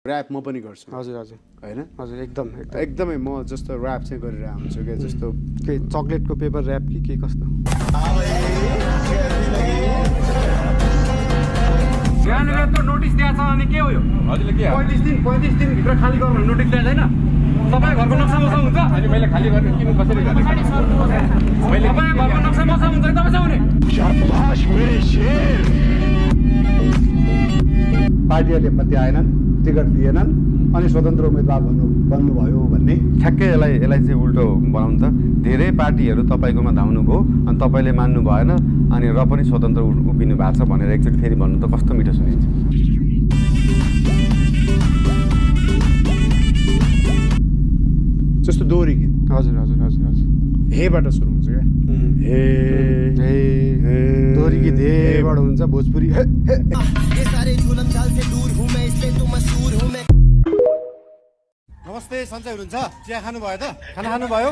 rap म पनि गर्छु हजुर हजुर हैन हजुर एकदम एकदमै म जस्तो ऱ्याप चाहिँ गरिरहेको हुन्छु क्या जस्तो के चकलेटको पेपर ऱ्याप कि के कस्तो यहाँनिर त नोटिस दिएको छ अनि के हो यो हजुरले के 35 दिन भित्र खाली गर्नु नोटिस दिएको छैन तपाईँ घरको नक्सा मसा हुन्छ अनि मैले खाली गर्ने किन कसरी गर्ने मैले तपाईँ घरको नक्सा मसा हुन्छ नि तपाईँ आउने पार्टीहरूले मध्ये आएनन् टिकट दिएनन् अनि स्वतन्त्र उम्मेदवार बन्नुभयो भन्ने ठ्याक्कै यसलाई चाहिँ उल्टो बनाउनु त धेरै पार्टीहरू तपाईँकोमा धाउनु भयो अनि तपाईँले मान्नु भएन अनि र पनि स्वतन्त्र उभिनु भएको छ भनेर एकचोटि फेरि भन्नु त कस्तो मिठो सुनिन्छ जस्तो दोहोरी गीत हजुर हजुर हजुर हजुर हेबाट सुरु हुन्छ क्या हे हे दोहोरी गीत हेबाट हुन्छ भोजपुरी हे हे ये सारे जुलम जाल से दूर हूँ मैं इसलिए तो मशहूर हूँ मैं नमस्ते सन्चै हुनुहुन्छ चिया खानुभयो त खाना खानुभयो